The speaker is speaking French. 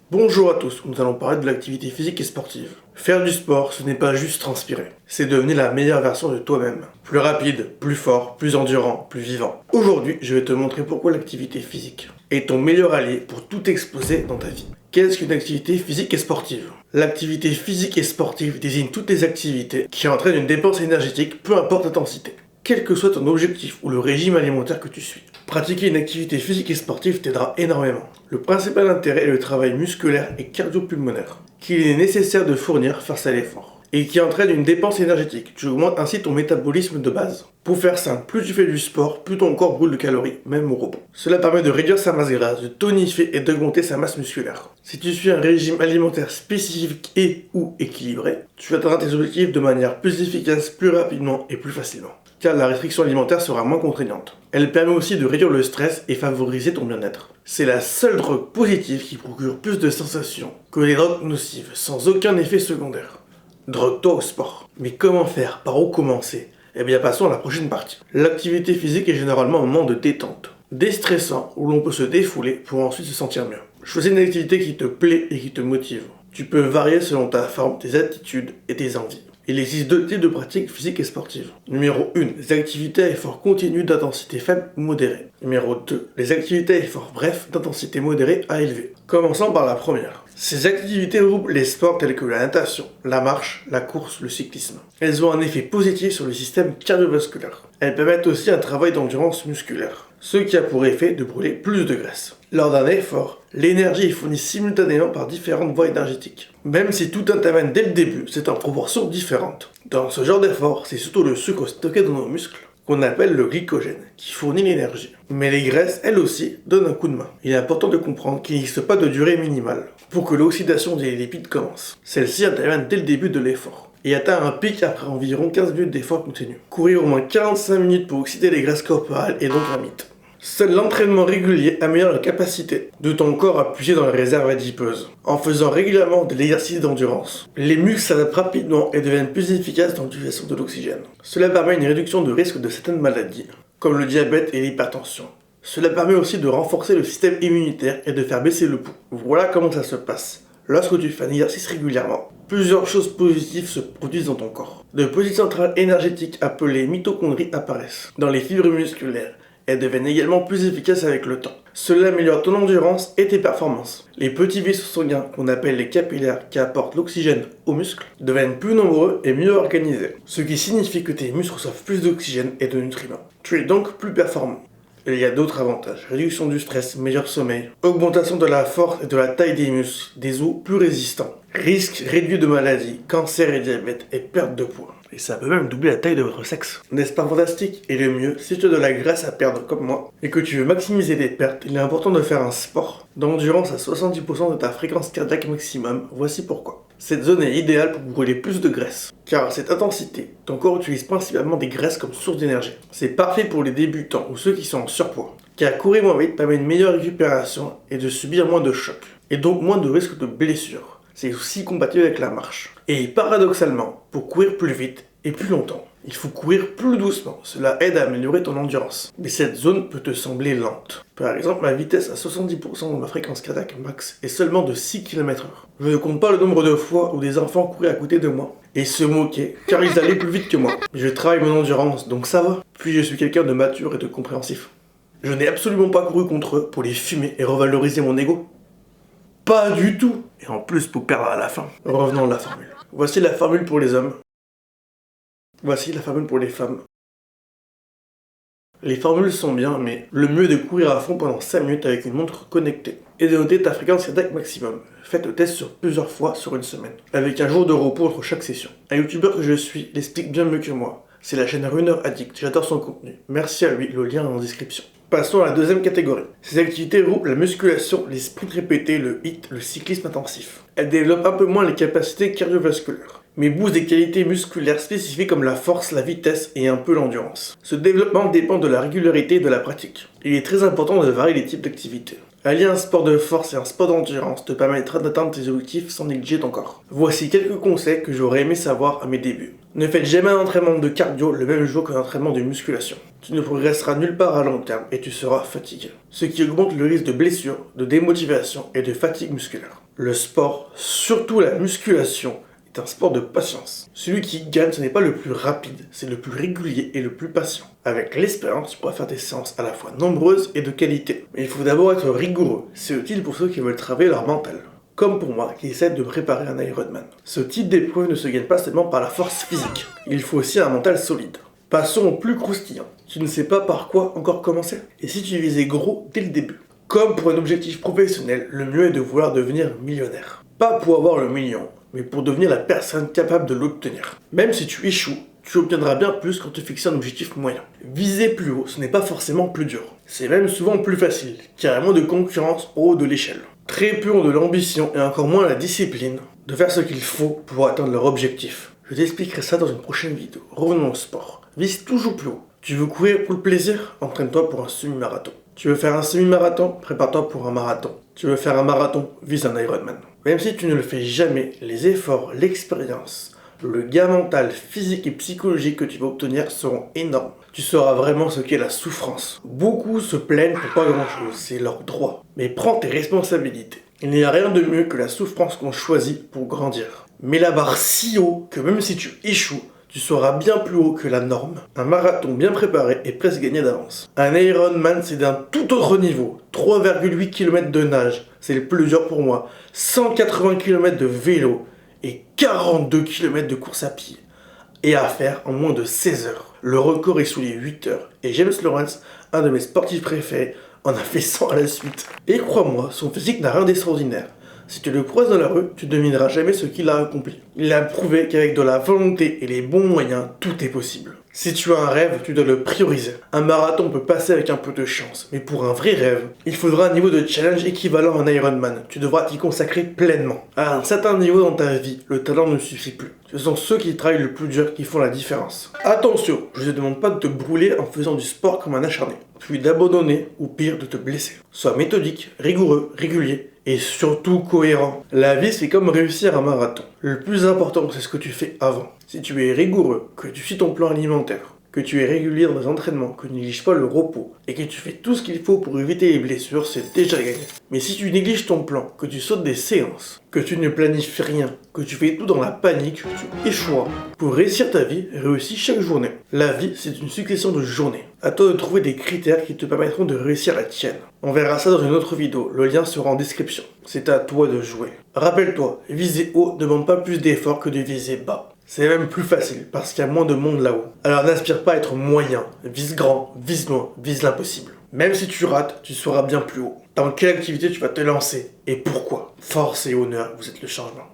Bonjour à tous, nous allons parler de l'activité physique et sportive. Faire du sport, ce n'est pas juste transpirer, c'est devenir la meilleure version de toi-même. Plus rapide, plus fort, plus endurant, plus vivant. Aujourd'hui, je vais te montrer pourquoi l'activité physique est ton meilleur allié pour tout exploser dans ta vie. Qu'est-ce qu'une activité physique et sportive? L'activité physique et sportive désigne toutes les activités qui entraînent une dépense énergétique, peu importe l'intensité. Quel que soit ton objectif ou le régime alimentaire que tu suis. Pratiquer une activité physique et sportive t'aidera énormément. Le principal intérêt est le travail musculaire et cardio-pulmonaire qu'il est nécessaire de fournir face à l'effort et qui entraîne une dépense énergétique. Tu augmentes ainsi ton métabolisme de base. Pour faire simple, plus tu fais du sport, plus ton corps brûle de calories, même au repos. Cela permet de réduire sa masse grasse, de tonifier et d'augmenter sa masse musculaire. Si tu suis un régime alimentaire spécifique et ou équilibré, tu atteindras tes objectifs de manière plus efficace, plus rapidement et plus facilement. Car la restriction alimentaire sera moins contraignante. Elle permet aussi de réduire le stress et favoriser ton bien-être. C'est la seule drogue positive qui procure plus de sensations que les drogues nocives, sans aucun effet secondaire. Drogue-toi au sport. Mais comment faire? Par où commencer? Eh bien passons à la prochaine partie. L'activité physique est généralement un moment de détente, déstressant, où l'on peut se défouler pour ensuite se sentir mieux. Choisis une activité qui te plaît et qui te motive. Tu peux varier selon ta forme, tes attitudes et tes envies. Il existe deux types de pratiques physiques et sportives. Numéro 1, les activités à effort continu d'intensité faible ou modérée. Numéro 2, les activités à effort bref d'intensité modérée à élevée. Commençons par la première. Ces activités regroupent les sports tels que la natation, la marche, la course, le cyclisme. Elles ont un effet positif sur le système cardiovasculaire. Elles permettent aussi un travail d'endurance musculaire, ce qui a pour effet de brûler plus de graisse. Lors d'un effort, l'énergie est fournie simultanément par différentes voies énergétiques. Même si tout intervient dès le début, c'est en proportions différentes. Dans ce genre d'effort, c'est surtout le sucre stocké dans nos muscles, qu'on appelle le glycogène, qui fournit l'énergie. Mais les graisses, elles aussi, donnent un coup de main. Il est important de comprendre qu'il n'existe pas de durée minimale pour que l'oxydation des lipides commence. Celle-ci intervient dès le début de l'effort et atteint un pic après environ 15 minutes d'effort continu. Courir au moins 45 minutes pour oxyder les graisses corporelles est donc un mythe. Seul l'entraînement régulier améliore la capacité de ton corps à puiser dans les réserves adipeuses. En faisant régulièrement de l'exercice d'endurance, les muscles s'adaptent rapidement et deviennent plus efficaces dans l'utilisation de l'oxygène. Cela permet une réduction de risque de certaines maladies, comme le diabète et l'hypertension. Cela permet aussi de renforcer le système immunitaire et de faire baisser le pouls. Voilà comment ça se passe. Lorsque tu fais un exercice régulièrement, plusieurs choses positives se produisent dans ton corps. De petites centrales énergétiques appelées mitochondries apparaissent dans les fibres musculaires. Elles deviennent également plus efficaces avec le temps. Cela améliore ton endurance et tes performances. Les petits vaisseaux sanguins, qu'on appelle les capillaires, qui apportent l'oxygène aux muscles, deviennent plus nombreux et mieux organisés. Ce qui signifie que tes muscles reçoivent plus d'oxygène et de nutriments. Tu es donc plus performant. Et il y a d'autres avantages. Réduction du stress, meilleur sommeil, augmentation de la force et de la taille des muscles, des os plus résistants, risque réduit de maladies, cancer et diabète et perte de poids. Et ça peut même doubler la taille de votre sexe. N'est-ce pas fantastique? Et le mieux, si tu as de la graisse à perdre comme moi, et que tu veux maximiser tes pertes, il est important de faire un sport d'endurance à 70% de ta fréquence cardiaque maximum. Voici pourquoi. Cette zone est idéale pour brûler plus de graisse. Car à cette intensité, ton corps utilise principalement des graisses comme source d'énergie. C'est parfait pour les débutants ou ceux qui sont en surpoids. Car courir moins vite permet une meilleure récupération et de subir moins de chocs. Et donc moins de risques de blessures. C'est aussi compatible avec la marche. Et paradoxalement, pour courir plus vite et plus longtemps, il faut courir plus doucement. Cela aide à améliorer ton endurance. Mais cette zone peut te sembler lente. Par exemple, ma vitesse à 70% de ma fréquence cardiaque max est seulement de 6 km/h. Je ne compte pas le nombre de fois où des enfants couraient à côté de moi et se moquaient car ils allaient plus vite que moi. Je travaille mon endurance, donc ça va. Puis je suis quelqu'un de mature et de compréhensif. Je n'ai absolument pas couru contre eux pour les fumer et revaloriser mon ego. Pas du tout. Et en plus pour perdre à la fin. Revenons à la formule. Voici la formule pour les hommes. Voici la formule pour les femmes. Les formules sont bien, mais le mieux est de courir à fond pendant 5 minutes avec une montre connectée. Et de noter ta fréquence cardiaque maximum. Faites le test sur plusieurs fois sur une semaine. Avec un jour de repos entre chaque session. Un youtubeur que je suis l'explique bien mieux que moi. C'est la chaîne Runner Addict. J'adore son contenu. Merci à lui, le lien est en description. Passons à la deuxième catégorie. Ces activités regroupent la musculation, les sprints répétés, le HIIT, le cyclisme intensif. Elles développent un peu moins les capacités cardiovasculaires, mais boostent des qualités musculaires spécifiques comme la force, la vitesse et un peu l'endurance. Ce développement dépend de la régularité et de la pratique. Il est très important de varier les types d'activités. Allier un sport de force et un sport d'endurance te permettra d'atteindre tes objectifs sans négliger ton corps. Voici quelques conseils que j'aurais aimé savoir à mes débuts. Ne faites jamais un entraînement de cardio le même jour qu'un entraînement de musculation. Tu ne progresseras nulle part à long terme et tu seras fatigué. Ce qui augmente le risque de blessure, de démotivation et de fatigue musculaire. Le sport, surtout la musculation, est un sport de patience. Celui qui gagne, ce n'est pas le plus rapide, c'est le plus régulier et le plus patient. Avec l'expérience, tu pourras faire des séances à la fois nombreuses et de qualité. Mais il faut d'abord être rigoureux, c'est utile pour ceux qui veulent travailler leur mental. Comme pour moi, qui essaie de préparer un Ironman. Ce type d'épreuve ne se gagne pas seulement par la force physique, il faut aussi un mental solide. Passons au plus croustillant. Tu ne sais pas par quoi encore commencer? Et si tu visais gros dès le début? Comme pour un objectif professionnel, le mieux est de vouloir devenir millionnaire. Pas pour avoir le million, mais pour devenir la personne capable de l'obtenir. Même si tu échoues, tu obtiendras bien plus quand tu fixes un objectif moyen. Viser plus haut, ce n'est pas forcément plus dur. C'est même souvent plus facile, car il y a moins de concurrence au haut de l'échelle. Très peu ont de l'ambition et encore moins la discipline de faire ce qu'il faut pour atteindre leur objectif. Je t'expliquerai ça dans une prochaine vidéo. Revenons au sport. Vise toujours plus haut. Tu veux courir pour le plaisir? Entraîne-toi pour un semi-marathon. Tu veux faire un semi-marathon? Prépare-toi pour un marathon. Tu veux faire un marathon? Vise un Ironman. Même si tu ne le fais jamais, les efforts, l'expérience, le gain mental, physique et psychologique que tu vas obtenir seront énormes. Tu sauras vraiment ce qu'est la souffrance. Beaucoup se plaignent pour pas grand chose, c'est leur droit. Mais prends tes responsabilités. Il n'y a rien de mieux que la souffrance qu'on choisit pour grandir. Mets la barre si haut que même si tu échoues, tu seras bien plus haut que la norme. Un marathon bien préparé est presque gagné d'avance. Un Ironman, c'est d'un tout autre niveau. 3,8 km de nage, c'est le plus dur pour moi. 180 km de vélo et 42 km de course à pied. Et à faire en moins de 16 heures. Le record est sous les 8 heures. Et James Lawrence, un de mes sportifs préférés, en a fait 100 à la suite. Et crois-moi, son physique n'a rien d'extraordinaire. Si tu le croises dans la rue, tu ne devineras jamais ce qu'il a accompli. Il a prouvé qu'avec de la volonté et les bons moyens, tout est possible. Si tu as un rêve, tu dois le prioriser. Un marathon peut passer avec un peu de chance, mais pour un vrai rêve, il faudra un niveau de challenge équivalent à un Ironman. Tu devras t'y consacrer pleinement. À un certain niveau dans ta vie, le talent ne suffit plus. Ce sont ceux qui travaillent le plus dur qui font la différence. Attention, je ne te demande pas de te brûler en faisant du sport comme un acharné, puis d'abandonner ou pire de te blesser. Sois méthodique, rigoureux, régulier et surtout cohérent. La vie, c'est comme réussir un marathon. Le plus important, c'est ce que tu fais avant. Si tu es rigoureux, que tu suis ton plan alimentaire, que tu es régulier dans les entraînements, que tu négliges pas le repos, et que tu fais tout ce qu'il faut pour éviter les blessures, c'est déjà gagné. Mais si tu négliges ton plan, que tu sautes des séances, que tu ne planifies rien, que tu fais tout dans la panique, tu échoueras. Pour réussir ta vie, réussis chaque journée. La vie, c'est une succession de journées. À toi de trouver des critères qui te permettront de réussir la tienne. On verra ça dans une autre vidéo, le lien sera en description. C'est à toi de jouer. Rappelle-toi, viser haut ne demande pas plus d'efforts que de viser bas. C'est même plus facile, parce qu'il y a moins de monde là-haut. Alors n'aspire pas à être moyen, vise grand, vise loin, vise l'impossible. Même si tu rates, tu seras bien plus haut. Dans quelle activité tu vas te lancer et pourquoi? Force et honneur, vous êtes le changement.